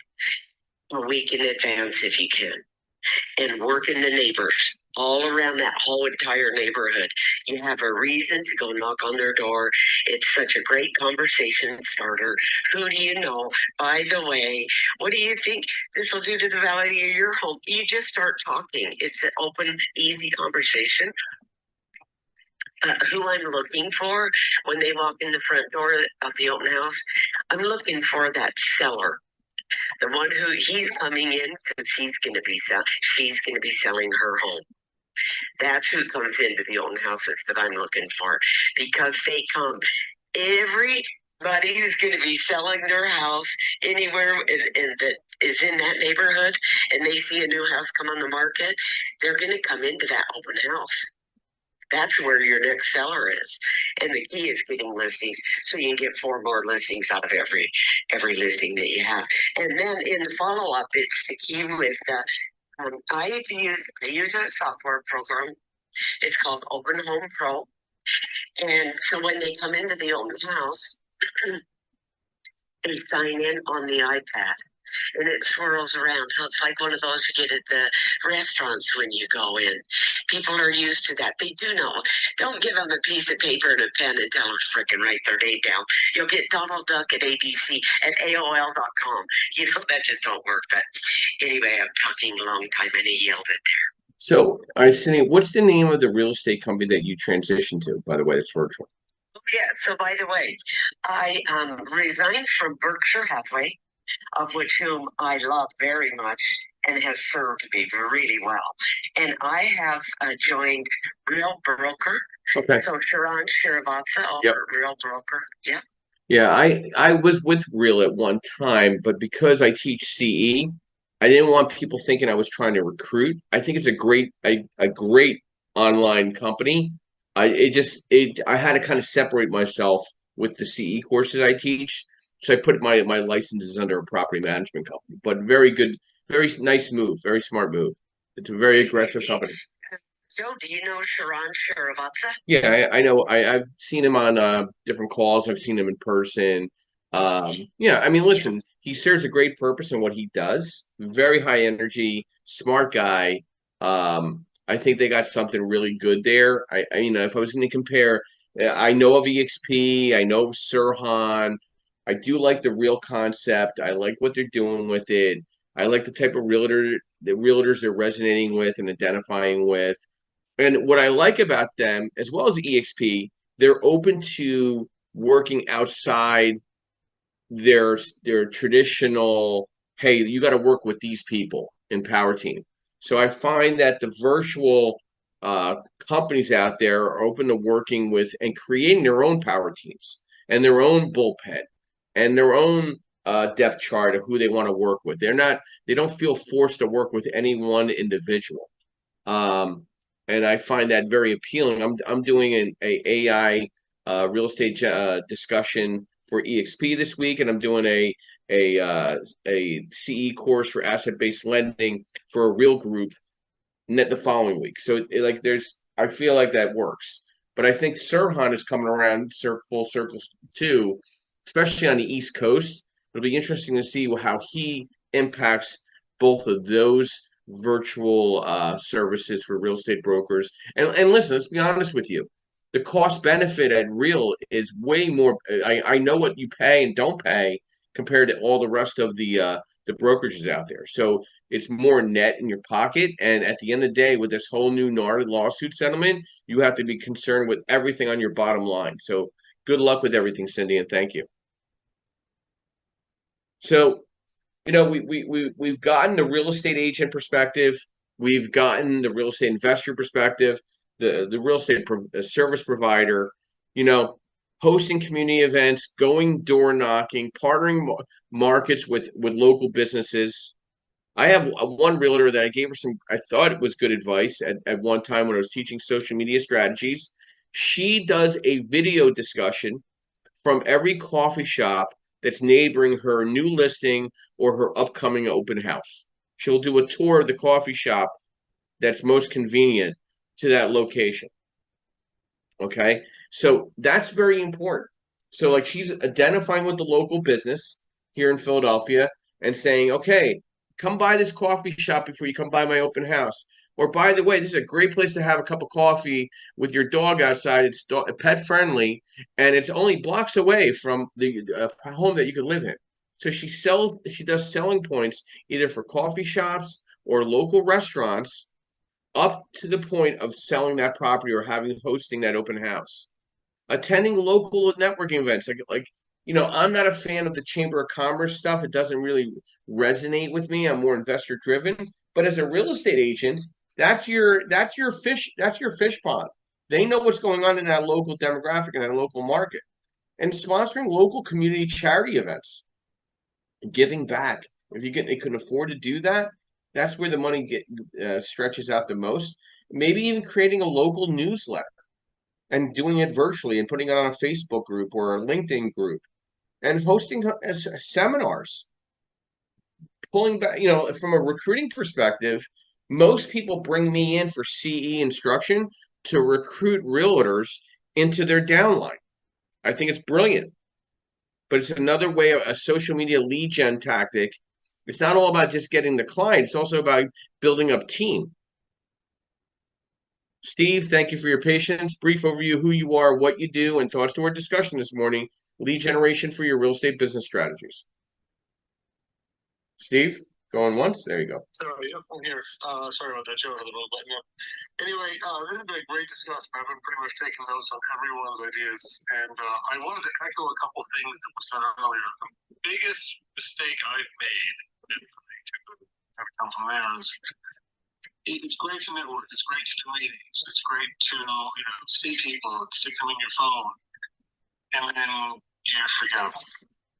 a week in advance if you can. And working the neighbors all around that whole entire neighborhood. You have a reason to go knock on their door. It's such a great conversation starter. Who do you know? By the way, what do you think this will do to the value of your home? You just start talking. It's an open, easy conversation. Who I'm looking for when they walk in the front door of the open house, I'm looking for that seller. The one who he's coming in because she's going to be selling her home. That's who comes into the open houses that I'm looking for, because they come. Everybody who's going to be selling their house anywhere that is in that neighborhood, and they see a new house come on the market, they're going to come into that open house. That's where your next seller is. And the key is getting listings so you can get 4 more listings out of every listing that you have. And then in the follow-up, it's the key with I use a software program. It's called Open Home Pro. And so when they come into the open house, they sign in on the iPad. And it swirls around. So it's like one of those you get at the restaurants when you go in. People are used to that. They do know. Don't give them a piece of paper and a pen and tell them to frickin' write their name down. You'll get Donald Duck at ABC at AOL.com. That just don't work. But anyway, I'm talking a long time and he yelled it there. So, Cindy, what's the name of the real estate company that you transitioned to, by the way, that's virtual? Oh, yeah. So by the way, I resigned from Berkshire Hathaway, of which whom I love very much and has served me really well. And I have joined Real Broker. Okay. So Sharon Shrivatsa over Real Broker. Yep. Yeah, I was with Real at one time, but because I teach CE, I didn't want people thinking I was trying to recruit. I think it's a great online company. I had to kind of separate myself with the CE courses I teach. So I put my licenses under a property management company. But very good, very nice move, very smart move. It's a very aggressive company. Joe, do you know Sharon Shrivatsa? Yeah, I know. I've seen him on different calls. I've seen him in person. Yeah, I mean, listen, he serves a great purpose in what he does. Very high energy, smart guy. I think they got something really good there. If I was going to compare, I know of EXP, I know of Sirhan. I do like the real concept. I like what they're doing with it. I like the type of the realtors they're resonating with and identifying with. And what I like about them, as well as EXP, they're open to working outside their traditional, hey, you got to work with these people in Power Team. So I find that the virtual companies out there are open to working with and creating their own power teams and their own bullpen and their own depth chart of who they want to work with. They don't feel forced to work with any one individual. Um, and I find that very appealing. I'm doing a AI real estate discussion for EXP this week, and I'm doing a CE course for asset based lending for a real group net the following week. So like I feel like that works. But I think Sirhan is coming around full circle too, especially on the East Coast. It'll be interesting to see how he impacts both of those virtual services for real estate brokers. And listen, let's be honest with you. The cost benefit at real is way more. I know what you pay and don't pay compared to all the rest of the brokerages out there. So it's more net in your pocket. And at the end of the day, with this whole new NAR lawsuit settlement, you have to be concerned with everything on your bottom line. So good luck with everything, Cindy, and thank you. So, we've gotten the real estate agent perspective, we've gotten the real estate investor perspective, the real estate service provider, you know, hosting community events, going door knocking, partnering markets with local businesses. I have one realtor that I gave her I thought it was good advice at one time when I was teaching social media strategies. She does a video discussion from every coffee shop that's neighboring her new listing or her upcoming open house. She'll do a tour of the coffee shop that's most convenient to that location. Okay. So that's very important. So, like, she's identifying with the local business here in Philadelphia and saying, okay, come by this coffee shop before you come by my open house. Or, by the way, this is a great place to have a cup of coffee with your dog outside. It's pet friendly and it's only blocks away from the home that you could live in. So she does selling points either for coffee shops or local restaurants up to the point of selling that property or having hosting that open house. Attending local networking events, I'm not a fan of the Chamber of Commerce stuff. It doesn't really resonate with me. I'm more investor driven. But as a real estate agent, that's your fish pond. They know what's going on in that local demographic in that local market. And sponsoring local community charity events, giving back. If they can afford to do that, that's where the money stretches out the most. Maybe even creating a local newsletter and doing it virtually and putting it on a Facebook group or a LinkedIn group and hosting seminars. Pulling back, from a recruiting perspective, most people bring me in for CE instruction to recruit realtors into their downline. I think it's brilliant, but it's another way of a social media lead gen tactic. It's not all about just getting the client, it's also about building up team. Steve, thank you for your patience. Brief overview, who you are, what you do, and thoughts to our discussion this morning. Lead generation for your real estate business strategies. Steve, going once. There you go. Sorry, I'm here. Sorry about that, Joe, for the little button up. Anyway, this has been a great discussion. I've been pretty much taking notes on everyone's ideas, and I wanted to echo a couple things that were said earlier. The biggest mistake I've made, and I have come from there, is it's great to network, it's great to do meetings, it's great to see people, stick them in your phone, and then you forget them.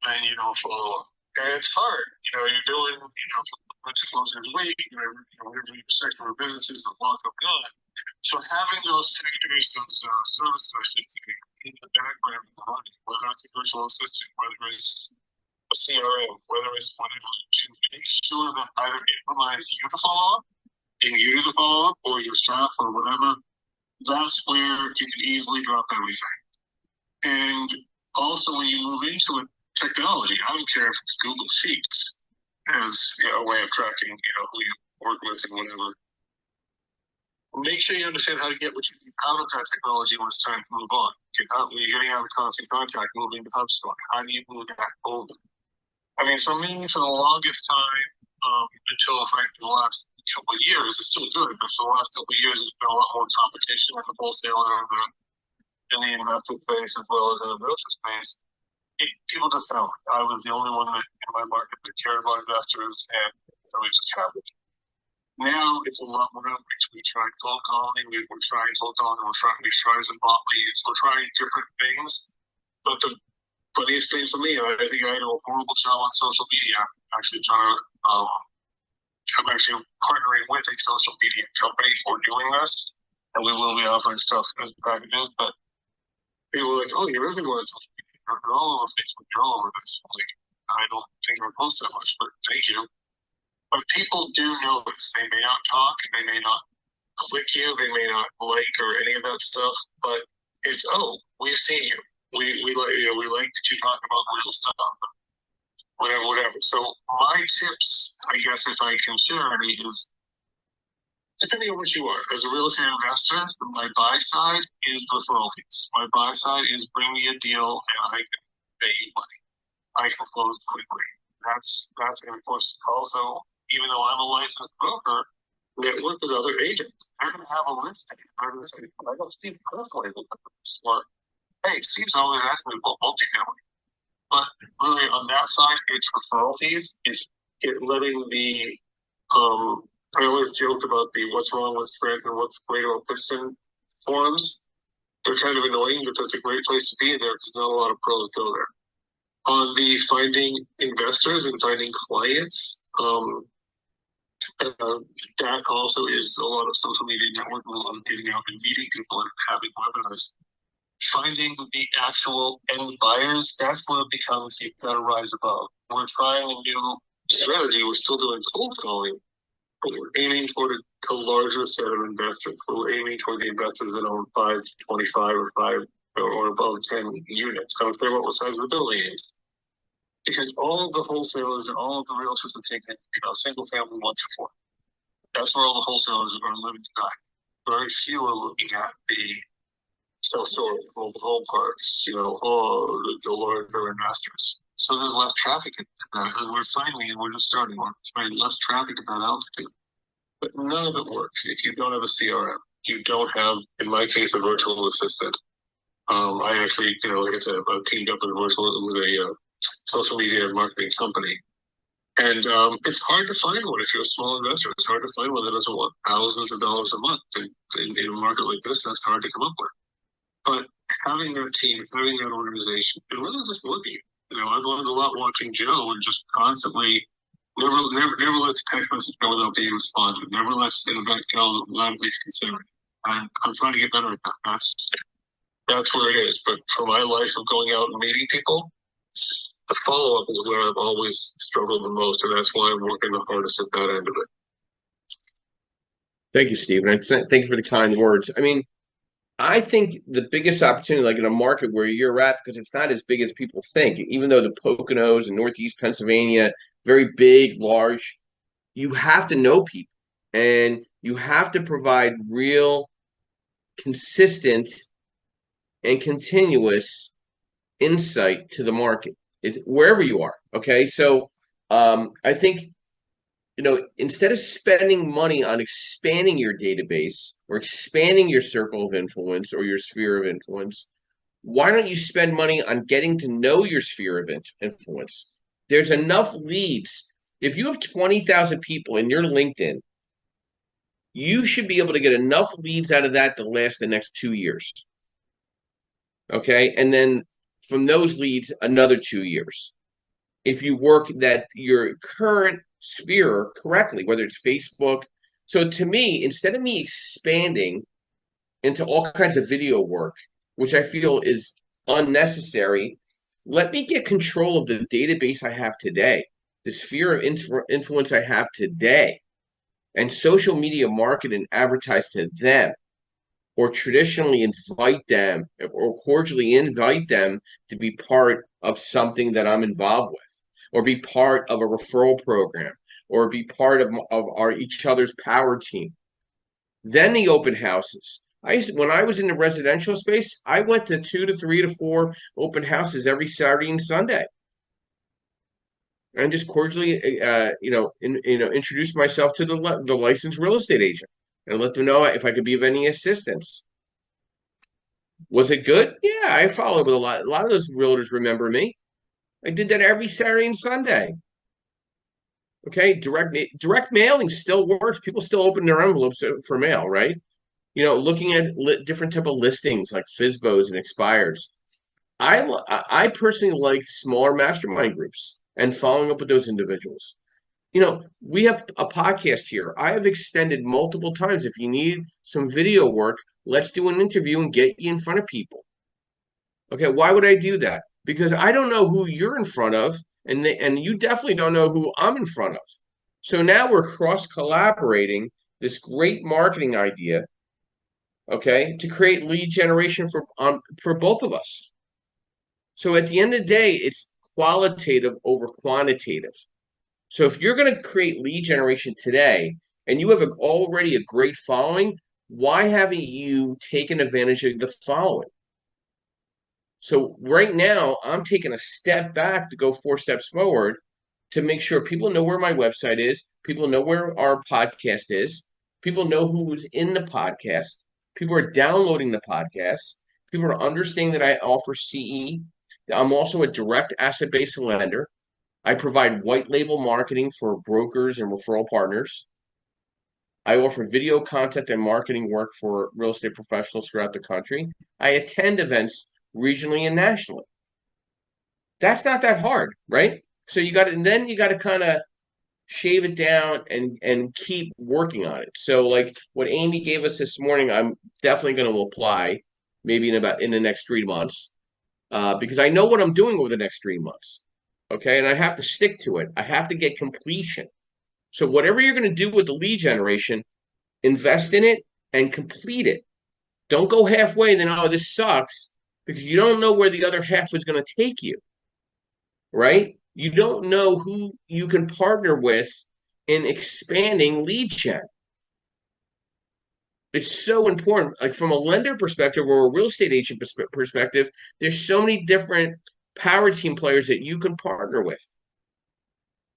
Then you don't follow up. And it's hard. You're doing, a bunch of closing every week, whatever your sector of business is, the block of God. So having those sectors, those service sessions, in the background running, whether it's a virtual assistant, whether it's a CRM, whether it's whatever, to make sure that either it reminds you to follow up, and you to follow up, or your staff, or whatever. That's where you can easily drop everything. And also, when you move into a technology, I don't care if it's Google Sheets as a way of tracking, who you work with and whatever. Make sure you understand how to get what you need out of that technology when it's time to move on. When you're getting out of constant contact, moving to HubSpot, how do you move that over? I mean, for me, for the longest time, until frankly the last couple of years, it's still good, but for the last couple of years, there's been a lot more competition in the wholesaler and in the investor space as well as in the realtor space. People just found I was the only one in my market that cared about investors, and so it just happened. Now it's a lot more outreach. We tried cold calling, we're trying cold calling, we try some bot leads, we're trying different things. But the funniest thing for me, I think I do a horrible job on social media. Actually trying to, I'm actually partnering with a social media company for doing this, and we will be offering stuff as packages. But people are like, "Oh, you're everywhere on social media. You're all over Facebook. You're all over this." Like, I don't think I post that much, but thank you. But people do notice. They may not talk, they may not click you, they may not like or any of that stuff, but it's, oh, we've seen you. We like that you talk about real stuff, whatever. So my tips, I guess, if I can share any, is depending on what you are. As a real estate investor, my buy side is referral fees. My buy side is bring me a deal and I can pay you money. I can close quickly. That's of course also, even though I'm a licensed broker, network with other agents. They're going to have a listing. They're going to say, I don't see personally look at this. Or, hey, Steve's always asking me about multifamily. But really, on that side, it's referral fees. It's letting the, I always joke about the what's wrong with Fred and what's great about Princeton forums. They're kind of annoying, but that's a great place to be there because not a lot of pros go there. On the finding investors and finding clients, that also is a lot of social media networking, a lot of getting out and meeting people and having webinars. Finding the actual end buyers, that's where it becomes you've got to rise above. We're trying a new strategy. We're still doing cold calling, but we're aiming toward a larger set of investors. We're aiming toward the investors that own 5, 25, or 5 or above 10 units. I don't care what size of the building is. Because all of the wholesalers and all of the realtors are taking, single family 1 to 4. That's where all the wholesalers are going to live and die. Very few are looking at the self-storage, mobile home parks, the larger investors. So there's less traffic in that. And we're finding, and we're just starting, it's very less traffic at that altitude. But none of it works if you don't have a CRM. You don't have, in my case, a virtual assistant. I actually, like I said, I teamed up with a social media marketing company. And it's hard to find one if you're a small investor. It's hard to find one that doesn't want thousands of dollars a month. And in a market like this, that's hard to come up with. But having that team, having that organization, and really just working. I've learned a lot watching Joe and just constantly never lets a text message go without being responded. Never lets in fact go without at least considering. And I'm trying to get better at that. That's where it is. But for my life of going out and meeting people, the follow-up is where I've always struggled the most, and that's why I'm working the hardest at that end of it. Thank you, Steve. And thank you for the kind words. I mean, I think the biggest opportunity, like in a market where you're at, because it's not as big as people think, even though the Poconos and Northeast Pennsylvania, very big, large, you have to know people and you have to provide real, consistent, and continuous insight to the market. It's wherever you are. Okay. So I think, instead of spending money on expanding your database or expanding your circle of influence or your sphere of influence, why don't you spend money on getting to know your sphere of influence? There's enough leads. If you have 20,000 people in your LinkedIn, you should be able to get enough leads out of that to last the next 2 years. Okay. And then from those leads, another 2 years. If you work that your current sphere correctly, whether it's Facebook. So to me, instead of me expanding into all kinds of video work which I feel is unnecessary. Let me get control of the database I have today, the sphere of influence I have today, and social media market and advertise to them, or traditionally invite them or cordially invite them to be part of something that I'm involved with, or be part of a referral program, or be part of our each other's power team. Then the open houses. When I was in the residential space, I went to 2 to 3 to 4 open houses every Saturday and Sunday, and just cordially, introduce myself to the licensed real estate agent and let them know if I could be of any assistance. Was it good? Yeah, I followed with a lot. A lot of those realtors remember me. I did that every Saturday and Sunday. Okay, direct mailing still works. People still open their envelopes for mail, right? Looking at different type of listings like FSBOs and expires. I personally like smaller mastermind groups and following up with those individuals. We have a podcast here. I have extended multiple times. If you need some video work, let's do an interview and get you in front of people. Okay, why would I do that? Because I don't know who you're in front of, and you definitely don't know who I'm in front of. So now we're cross collaborating this great marketing idea, okay, to create lead generation for both of us. So at the end of the day, it's qualitative over quantitative. So if you're going to create lead generation today and you have already a great following, why haven't you taken advantage of the following? So right now, I'm taking a step back to go 4 steps forward to make sure people know where my website is, people know where our podcast is, people know who's in the podcast, people are downloading the podcast, people are understanding that I offer CE. I'm also a direct asset-based lender. I provide white label marketing for brokers and referral partners. I offer video content and marketing work for real estate professionals throughout the country. I attend events regionally and nationally. That's not that hard, right? So you got to kind of shave it down and keep working on it. So like what Amy gave us this morning, I'm definitely going to apply maybe in the next 3 months, because I know what I'm doing over the next 3 months. Okay, and I have to stick to it. I have to get completion. So whatever you're going to do with the lead generation, invest in it and complete it. Don't go halfway and then, oh, this sucks, because you don't know where the other half is going to take you, right? You don't know who you can partner with in expanding lead gen. It's so important. Like from a lender perspective or a real estate agent perspective, there's so many different power team players that you can partner with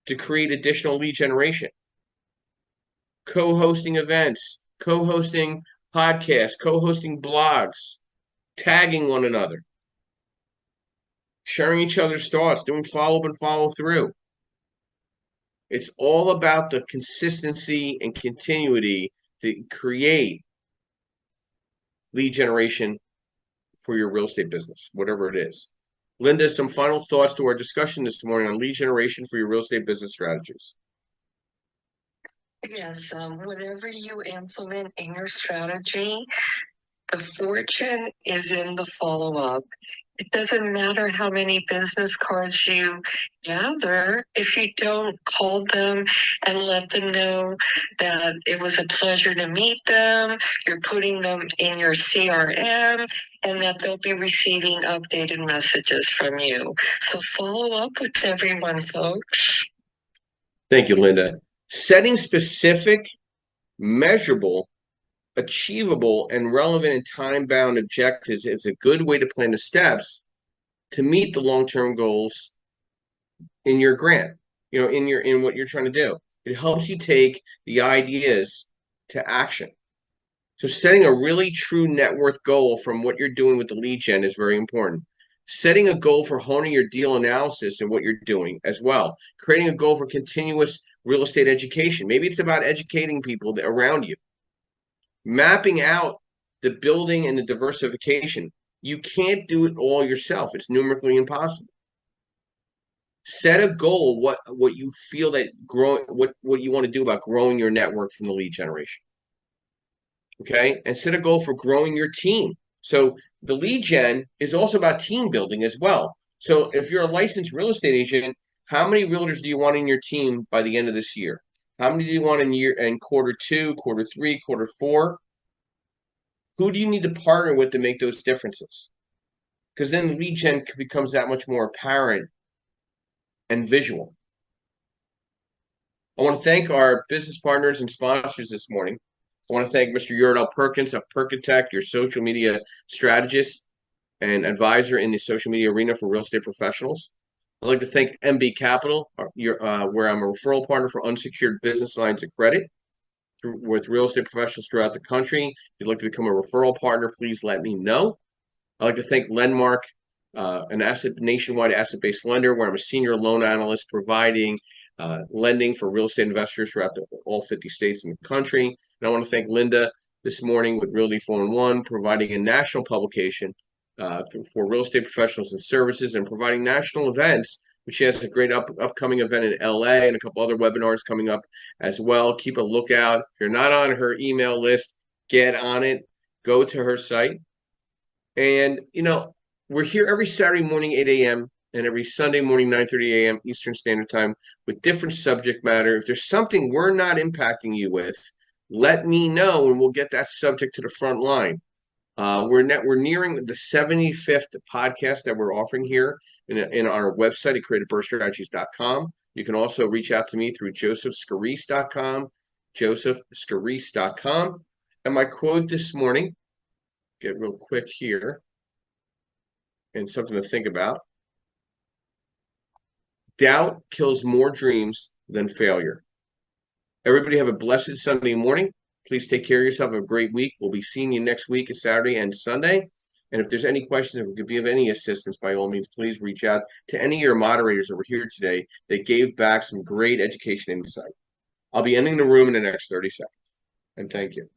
to create additional lead generation. Co-hosting events, co-hosting podcasts, co-hosting blogs, tagging one another, sharing each other's thoughts, doing follow-up and follow-through. It's all about the consistency and continuity to create lead generation for your real estate business, whatever it is. Linda, some final thoughts to our discussion this morning on lead generation for your real estate business strategies. Yes, whatever you implement in your strategy, the fortune is in the follow-up. It doesn't matter how many business cards you gather if you don't call them and let them know that it was a pleasure to meet them, you're putting them in your CRM, and that they'll be receiving updated messages from you. So follow up with everyone, folks. Thank you, Linda. Setting specific, measurable, achievable, and relevant and time-bound objectives is a good way to plan the steps to meet the long-term goals in your grant, in what you're trying to do. It helps you take the ideas to action. So setting a really true net worth goal from what you're doing with the lead gen is very important. Setting a goal for honing your deal analysis and what you're doing as well. Creating a goal for continuous real estate education. Maybe it's about educating people around you. Mapping out the building and the diversification. You can't do it all yourself. It's numerically impossible. Set a goal, what you feel that what you want to do about growing your network from the lead generation. Okay? And set a goal for growing your team. So the lead gen is also about team building as well. So if you're a licensed real estate agent, how many realtors do you want in your team by the end of this year? How many do you want in quarter two, quarter three, quarter four? Who do you need to partner with to make those differences? Because then lead gen becomes that much more apparent and visual. I want to thank our business partners and sponsors this morning. I want to thank Mr. Yordell Perkins of Perkatech, your social media strategist and advisor in the social media arena for real estate professionals. I'd like to thank MB Capital, where I'm a referral partner for unsecured business lines of credit with real estate professionals throughout the country. If you'd like to become a referral partner, please let me know. I'd like to thank Lendmark, an nationwide asset-based lender, where I'm a senior loan analyst providing lending for real estate investors throughout all 50 states in the country. And I want to thank Linda this morning with Realty 411, providing a national publication for real estate professionals and services, and providing national events, which she has a great upcoming event in LA and a couple other webinars coming up as well. Keep a lookout. If you're not on her email list, get on it. Go to her site. And, we're here every Saturday morning, 8 a.m., and every Sunday morning, 9:30 a.m. Eastern Standard Time with different subject matter. If there's something we're not impacting you with, let me know, and we'll get that subject to the front line. We're nearing the 75th podcast that we're offering here in our website at creativeburststrategies.com. You can also reach out to me through josephscarice.com, josephscarice.com. And my quote this morning, get real quick here, and something to think about. Doubt kills more dreams than failure. Everybody have a blessed Sunday morning. Please take care of yourself. Have a great week. We'll be seeing you next week, Saturday and Sunday. And if there's any questions, if we could be of any assistance, by all means, please reach out to any of your moderators that were here today. They gave back some great education insight. I'll be ending the room in the next 30 seconds. And thank you.